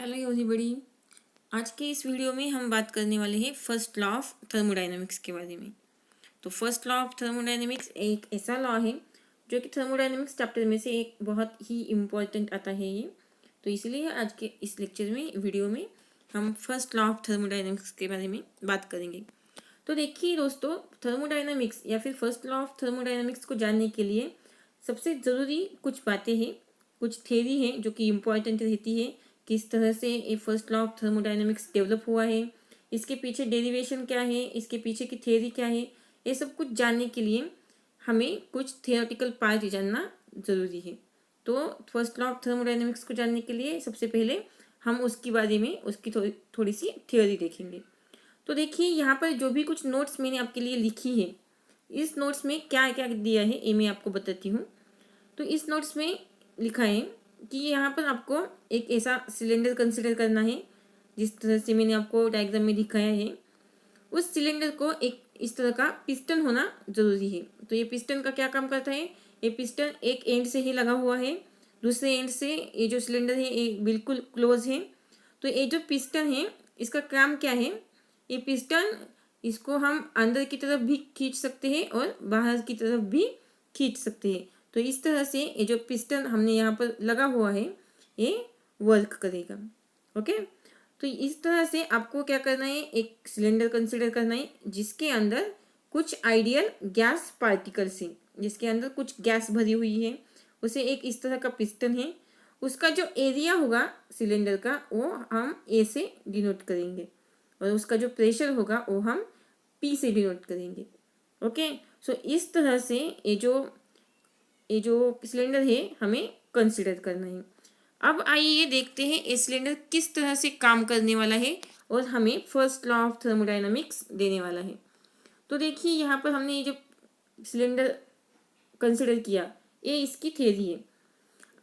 Hello everybody. आज के इस वीडियो में हम बात करने वाले हैं फर्स्ट लॉ ऑफ थर्मोडायनामिक्स के बारे में। तो फर्स्ट लॉ ऑफ थर्मोडायनामिक्स एक ऐसा लॉ है जो कि थर्मोडायनामिक्स चैप्टर में से एक बहुत ही इम्पोर्टेंट आता है ये। तो इसलिए आज के इस लेक्चर में वीडियो में हम फर्स्ट लॉ ऑफ थर्मोडायनामिक्स के बारे में बात करेंगे। तो देखिए दोस्तों, थर्मोडायनामिक्स या फिर फर्स्ट लॉ ऑफ थर्मोडायनामिक्स को जानने के लिए सबसे ज़रूरी कुछ बातें हैं, कुछ थ्योरी हैं जो कि इम्पोर्टेंट रहती है। किस तरह से ये first law of thermodynamics develop हुआ है, इसके पीछे डेरिवेशन क्या है, इसके पीछे की थ्योरी क्या है, ये सब कुछ जानने के लिए हमें कुछ थियोरेटिकल पार्ट जानना ज़रूरी है। तो फर्स्ट लॉ ऑफ थर्मोडायनामिक्स को जानने के लिए सबसे पहले हम उसके बारे में उसकी थोड़ी सी थ्योरी देखेंगे। तो देखिए, यहाँ पर जो भी कुछ नोट्स मैंने आपके लिए लिखी है, इस नोट्स में क्या क्या दिया है ये मैं आपको बताती हूँ। तो इस नोट्स में लिखा है कि यहाँ पर आपको एक ऐसा सिलेंडर कंसिडर करना है जिस तरह से मैंने आपको डायग्राम में दिखाया है। उस सिलेंडर को एक इस तरह का पिस्टन होना जरूरी है। तो ये पिस्टन का क्या काम करता है? ये पिस्टन एक एंड से ही लगा हुआ है, दूसरे एंड से ये जो सिलेंडर है ये बिल्कुल क्लोज है। तो ये जो पिस्टन है इसका काम क्या है? ये पिस्टन, इसको हम अंदर की तरफ भी खींच सकते हैं और बाहर की तरफ भी खींच सकते हैं। तो इस तरह से ये जो पिस्टन हमने यहाँ पर लगा हुआ है ये वर्क करेगा। ओके, तो इस तरह से आपको क्या करना है, एक सिलेंडर कंसिडर करना है जिसके अंदर कुछ आइडियल गैस पार्टिकल्स हैं, जिसके अंदर कुछ गैस भरी हुई है। उसे एक इस तरह का पिस्टन है, उसका जो एरिया होगा सिलेंडर का वो हम ए से डिनोट करेंगे और उसका जो प्रेशर होगा वो हम पी से डिनोट करेंगे। ओके, सो इस तरह से ये जो सिलेंडर है हमें कंसिडर करना है। अब आइए देखते हैं ये सिलेंडर किस तरह से काम करने वाला है और हमें फर्स्ट लॉ ऑफ थर्मोडायनामिक्स देने वाला है। तो देखिए, यहाँ पर हमने ये जो सिलेंडर कंसिडर किया ये इसकी थ्योरी है।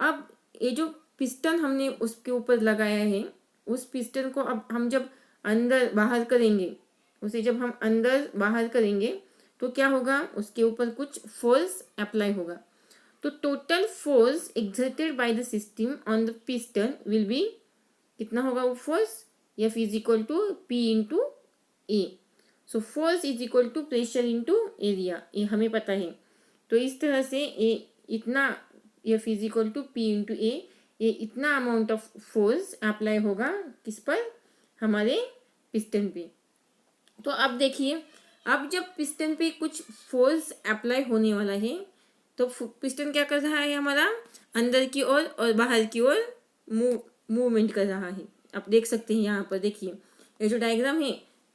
अब ये जो पिस्टन हमने उसके ऊपर लगाया है, उस पिस्टन को अब हम जब अंदर बाहर करेंगे, उसे जब हम अंदर बाहर करेंगे तो क्या होगा, उसके ऊपर कुछ फोर्स अप्लाई होगा। तो total force exerted by the system on the piston will be, कितना होगा वो force? F is equal to P into A. So force is equal to pressure into area, ये हमें पता है। तो इस तरह से ए इतना F is equal to P into A, ये इतना अमाउंट ऑफ फोर्स अप्लाई होगा किस पर? हमारे पिस्टन पे। तो अब देखिए, अब जब पिस्टन पे कुछ फोर्स अप्लाई होने वाला है तो पिस्टन क्या कर रहा है हमारा? अंदर की ओर और बाहर की ओर मूवमेंट कर रहा है। आप देख सकते हैं यहाँ पर, देखिए ये जो डायग्राम है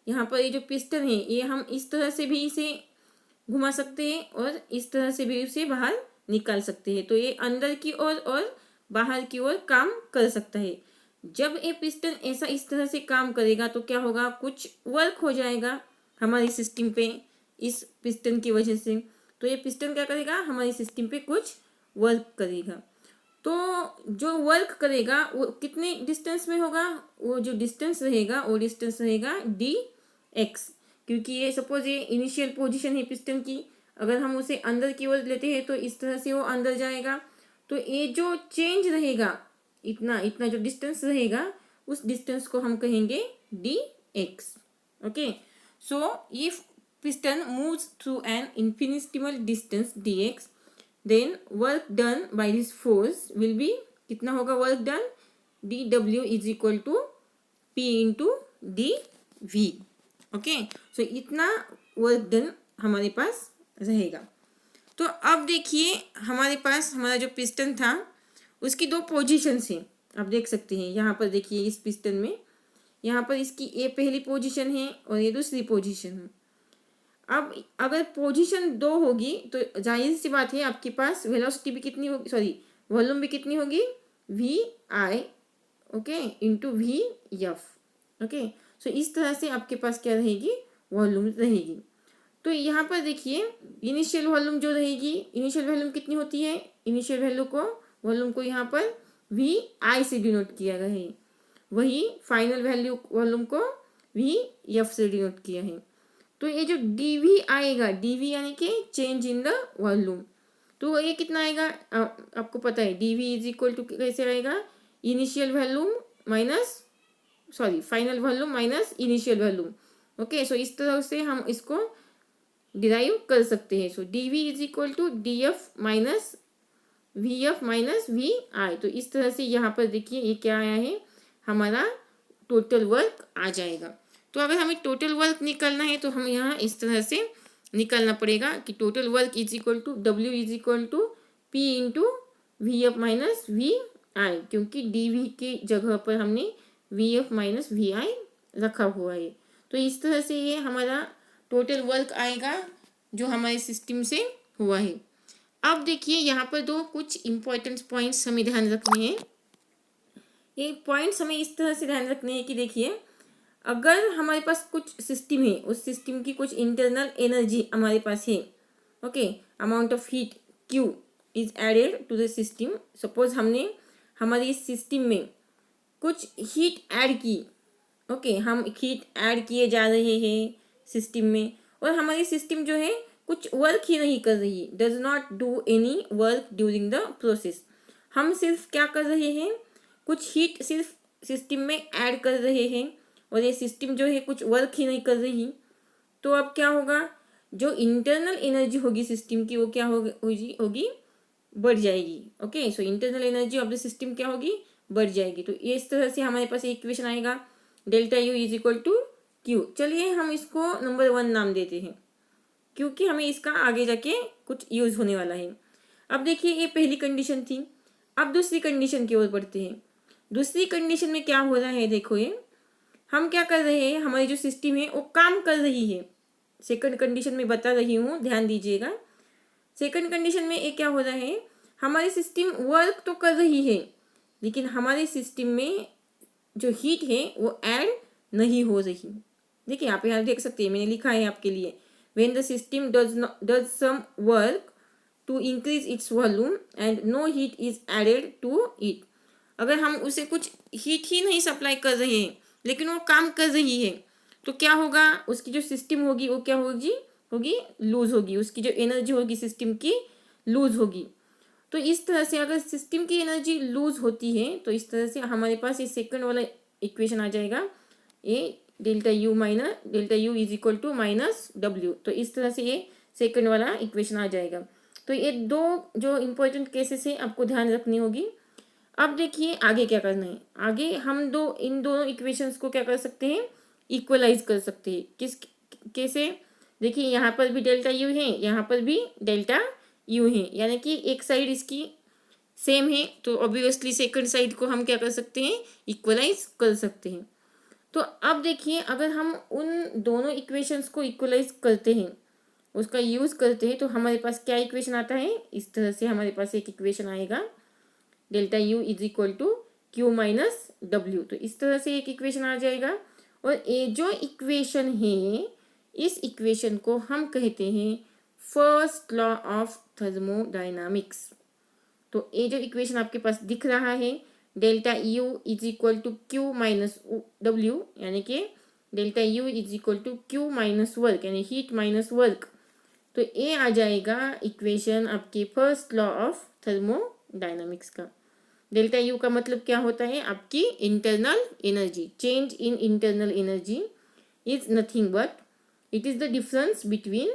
यहाँ पर, ये जो पिस्टन है ये हम इस तरह से भी इसे घुमा सकते हैं और इस तरह से भी इसे बाहर निकाल सकते हैं। तो ये अंदर की ओर और बाहर की ओर काम कर सकता है। जब ये पिस्टन ऐसा इस तरह से काम करेगा तो क्या होगा, कुछ वर्क हो जाएगा हमारी सिस्टम पे इस पिस्टन की वजह से। तो ये पिस्टन क्या करेगा, हमारी सिस्टम पे कुछ वर्क करेगा। तो जो वर्क करेगा वो कितने डिस्टेंस में होगा? वो जो डिस्टेंस रहेगा वो डिस्टेंस रहेगा डी एक्स, क्योंकि ये सपोज ये इनिशियल पोजीशन है पिस्टन की। अगर हम उसे अंदर की ओर लेते हैं तो इस तरह से वो अंदर जाएगा। तो ये जो चेंज रहेगा, इतना इतना जो डिस्टेंस रहेगा, उस डिस्टेंस को हम कहेंगे D x. Okay, so if piston moves through an infinitesimal distance dx, then work done by this force will be, कितना होगा work done? dw is equal to p into dv। Okay, so इतना work done हमारे पास रहेगा। तो अब देखिए, हमारे पास हमारा जो पिस्टन था उसकी दो पोजीशंस हैं, आप देख सकते हैं यहाँ पर। देखिए इस पिस्टन में यहाँ पर इसकी ये पहली पोजीशन है और ये दूसरी पोजीशन है। अब अगर पोजीशन दो होगी तो जाहिर सी बात है आपके पास वेलोसिटी भी कितनी होगी, सॉरी वॉल्यूम भी कितनी होगी? V I, okay, into V F. Okay, so इस तरह से आपके पास क्या रहेगी? वॉल्यूम रहेगी। तो यहाँ पर देखिए, इनिशियल वॉल्यूम जो रहेगी, इनिशियल वॉल्यूम कितनी होती है? इनिशियल वॉल्यूम को यहाँ पर वी आई से डिनोट किया गया है, वही फाइनल वॉल्यूम को वी एफ से डिनोट किया है। तो ये जो dv आएगा, dv यानी कि चेंज इन द वॉल्यूम, तो ये कितना आएगा? आपको पता है dv इज इक्वल टू कैसे आएगा? Initial volume minus final volume minus initial volume. Okay, so इस तरह से हम इसको डिराइव कर सकते हैं। So D V is equal to D F minus V F minus V I. तो इस तरह से यहाँ पर देखिए ये क्या आया है, हमारा टोटल वर्क आ जाएगा। तो अगर हमें टोटल वर्क निकालना है तो हम यहाँ इस तरह से निकालना पड़ेगा कि total work is equal to W is equal to P into V F minus V I, क्योंकि डी वी के जगह पर हमने V F minus V I रखा हुआ है। तो इस तरह से ये हमारा टोटल वर्क आएगा जो हमारे सिस्टम से हुआ है। अब देखिए यहाँ पर दो कुछ इम्पोर्टेंट पॉइंट्स हमें ध्यान रखने हैं। ये पॉइंट्स हमें इस तरह से ध्यान रखने हैं कि देखिए, अगर हमारे पास कुछ सिस्टम है, उस सिस्टम की कुछ इंटरनल एनर्जी हमारे पास है, okay, amount of heat Q is added to the system. Suppose हमने हमारे इस सिस्टम में कुछ हीट ऐड की, ओके, हम हीट ऐड किए जा रहे हैं सिस्टम में, और हमारी सिस्टम जो है कुछ वर्क ही नहीं कर रही, does not do any work during the process. हम सिर्फ क्या कर रहे हैं, कुछ हीट सिर्फ सिस्टम में ऐड कर रहे हैं और ये सिस्टम जो है कुछ वर्क ही नहीं कर रही। तो अब क्या होगा, जो इंटरनल एनर्जी होगी सिस्टम की वो क्या होगी बढ़ जाएगी। Okay, so internal energy of the system क्या होगी, बढ़ जाएगी। तो इस तरह से हमारे पास एक इक्वेशन आएगा, delta U is equal to Q. चलिए हम इसको नंबर 1 नाम देते हैं क्योंकि हमें इसका आगे जाके कुछ यूज होने वाला है। अब देखिए ये पहली कंडीशन थी। अब दूसरी कंडीशन की ओर बढ़ते हैं। दूसरी कंडीशन में क्या हो रहा है, देखो ये हम क्या कर रहे हैं, हमारी जो सिस्टम है वो काम कर रही है। सेकंड कंडीशन में बता रही हूँ, ध्यान दीजिएगा। सेकंड कंडीशन में ये क्या हो रहा है, हमारी सिस्टम वर्क तो कर रही है लेकिन हमारे सिस्टम में जो हीट है वो ऐड नहीं हो रही। देखिए आप यहाँ देख सकते हैं, मैंने लिखा है आपके लिए, when the system does some work to increase its volume and no heat is added to it. अगर हम उसे कुछ हीट ही नहीं सप्लाई कर रहे हैं लेकिन वो काम कर रही है तो क्या होगा, उसकी जो सिस्टम होगी वो क्या होगी लूज होगी, उसकी जो एनर्जी होगी सिस्टम की लूज होगी। तो इस तरह से अगर सिस्टम की एनर्जी लूज होती है तो इस तरह से हमारे पास ये सेकंड वाला इक्वेशन आ जाएगा, ये delta U is equal to minus W. तो इस तरह से ये सेकंड वाला इक्वेशन आ जाएगा। तो ये दो जो इम्पोर्टेंट केसेस है आपको ध्यान रखनी होगी। अब देखिए आगे क्या करना है, आगे हम इन दोनों इक्वेशंस को क्या कर सकते हैं, इक्वलाइज कर सकते हैं। कैसे, देखिए यहाँ पर भी डेल्टा यू है, यहाँ पर भी डेल्टा यू है, यानी कि एक साइड इसकी सेम है तो ऑब्वियसली सेकंड साइड को हम क्या कर सकते हैं, इक्वलाइज कर सकते हैं। तो अब देखिए अगर हम उन दोनों इक्वेशंस को इक्वलाइज करते हैं, उसका यूज़ करते हैं, तो हमारे पास क्या इक्वेशन आता है, इस तरह से हमारे पास एक इक्वेशन आएगा, delta U is equal to Q minus W. तो इस तरह से एक इक्वेशन आ जाएगा। और ये जो इक्वेशन है, इस इक्वेशन को हम कहते हैं फर्स्ट लॉ ऑफ थर्मोडायनामिक्स। तो ये जो इक्वेशन आपके पास दिख रहा है, delta U is equal to Q minus W, यानी कि delta U is equal to Q minus work, यानी हीट माइनस वर्क। तो ये आ जाएगा इक्वेशन आपके फर्स्ट लॉ ऑफ थर्मोडायनामिक्स का। डेल्टा यू का मतलब क्या होता है, आपकी internal energy. Change in internal energy is nothing but it is the difference between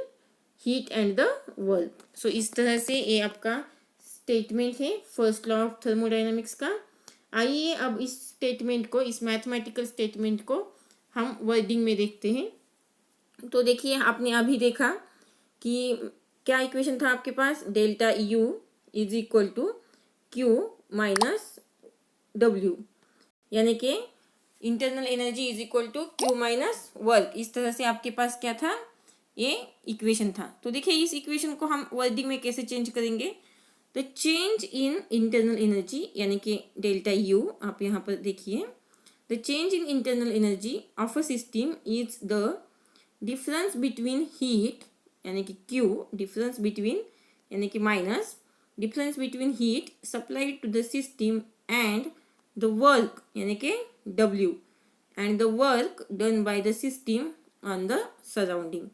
heat and the work. So इस तरह से ये आपका स्टेटमेंट है फर्स्ट लॉ ऑफ थर्मोडायनामिक्स का। आइए अब इस स्टेटमेंट को, इस मैथमेटिकल स्टेटमेंट को हम वर्डिंग में देखते हैं। तो देखिए आपने अभी देखा कि क्या इक्वेशन था आपके पास, delta U is equal to Q minus W, यानी कि internal energy is equal to Q minus work. इस तरह से आपके पास क्या था, ये इक्वेशन था। तो देखिए इस इक्वेशन को हम वर्डिंग में कैसे चेंज करेंगे, the change in internal energy, यानी कि डेल्टा यू, आप यहाँ पर देखिए, the change in internal energy of a system is the difference between heat, यानी कि क्यू, डिफरेंस बिटवीन यानी कि minus difference between heat supplied to the system and the work, यानी कि W, and the work done by the system on the surrounding.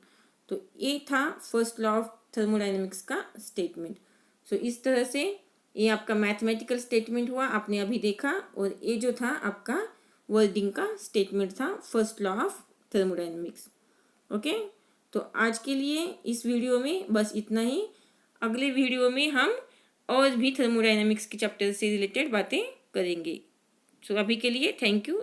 तो ये था first law of thermodynamics का स्टेटमेंट। सो इस तरह से ये आपका मैथमेटिकल स्टेटमेंट हुआ, आपने अभी देखा, और ये जो था आपका वर्ल्डिंग का स्टेटमेंट था, first law of thermodynamics. Okay, तो आज के लिए इस वीडियो में बस इतना ही। अगले वीडियो में हम और भी थर्मोडायनेमिक्स के चैप्टर से रिलेटेड बातें करेंगे। सो अभी के लिए थैंक यू।